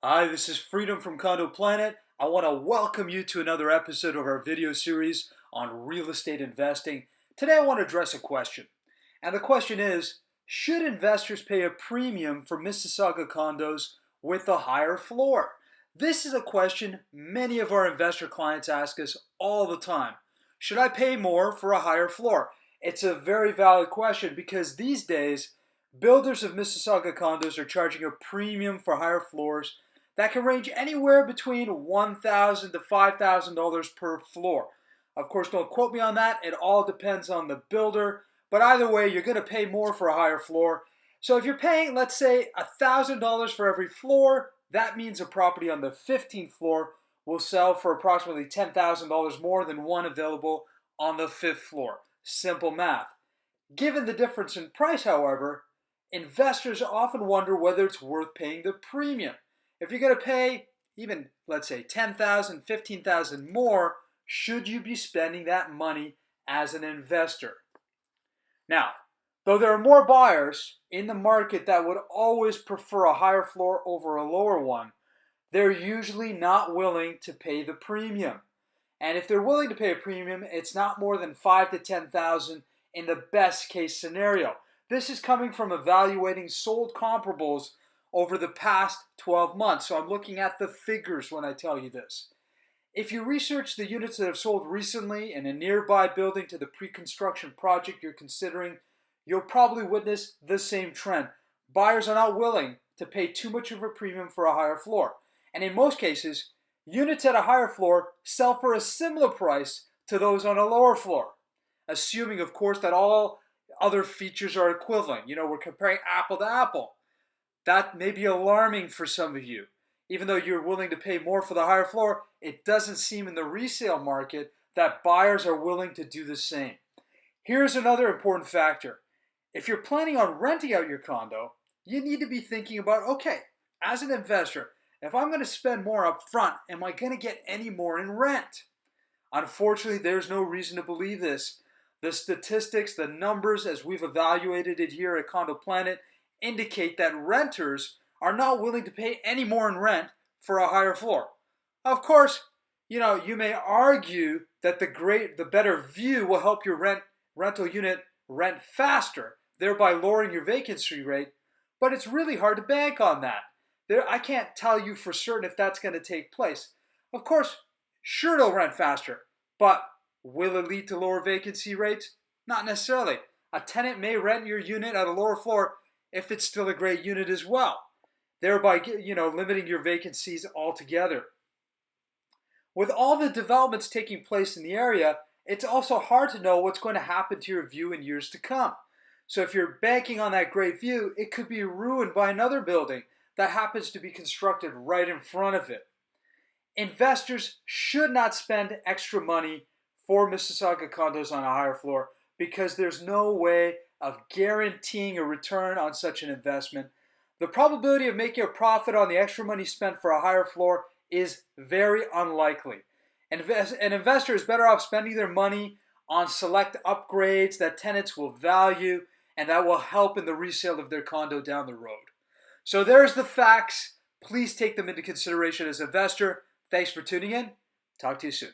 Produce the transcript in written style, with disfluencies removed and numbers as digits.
Hi, this is Freedom from Condo Planet. I want to welcome you to another episode of our video series on real estate investing. Today I want to address a question. And the question is, should investors pay a premium for Mississauga condos with a higher floor? This is a question many of our investor clients ask us all the time. Should I pay more for a higher floor? It's a very valid question because these days, builders of Mississauga condos are charging a premium for higher floors that can range anywhere between $1,000 to $5,000 per floor. Of course, don't quote me on that. It all depends on the builder. But either way, you're going to pay more for a higher floor. So if you're paying, let's say, $1,000 for every floor, that means a property on the 15th floor will sell for approximately $10,000 more than one available on the 5th floor. Simple math. Given the difference in price, however, investors often wonder whether it's worth paying the premium. If you're going to pay even, let's say, $10,000, $15,000 more, should you be spending that money as an investor? Now, though there are more buyers in the market that would always prefer a higher floor over a lower one, they're usually not willing to pay the premium. And if they're willing to pay a premium, it's not more than $5,000 to $10,000 in the best case scenario. This is coming from evaluating sold comparables over the past 12 months. So I'm looking at the figures when I tell you this. If you research the units that have sold recently in a nearby building to the pre-construction project you're considering, you'll probably witness the same trend. Buyers are not willing to pay too much of a premium for a higher floor. And in most cases, units at a higher floor sell for a similar price to those on a lower floor, assuming, of course, that all other features are equivalent. You know, we're comparing apple to apple. That may be alarming for some of you. Even though you're willing to pay more for the higher floor, it doesn't seem in the resale market that buyers are willing to do the same. Here's another important factor. If you're planning on renting out your condo, you need to be thinking about, okay, as an investor, if I'm going to spend more up front, am I going to get any more in rent? Unfortunately, there's no reason to believe this. The statistics, the numbers, as we've evaluated it here at Condo Planet, indicate that renters are not willing to pay any more in rent for a higher floor. Of course, you may argue that the better view will help your rental unit rent faster, thereby lowering your vacancy rate, but it's really hard to bank on that. I can't tell you for certain if that's going to take place. Of course, sure it'll rent faster, but will it lead to lower vacancy rates? Not necessarily. A tenant may rent your unit at a lower floor if it's still a great unit as well, thereby limiting your vacancies altogether. With all the developments taking place in the area, it's also hard to know what's going to happen to your view in years to come. So if you're banking on that great view, it could be ruined by another building that happens to be constructed right in front of it. Investors should not spend extra money for Mississauga condos on a higher floor because there's no way of guaranteeing a return on such an investment. The probability of making a profit on the extra money spent for a higher floor is very unlikely. An investor is better off spending their money on select upgrades that tenants will value and that will help in the resale of their condo down the road. So there's the facts. Please take them into consideration as an investor. Thanks for tuning in. Talk to you soon.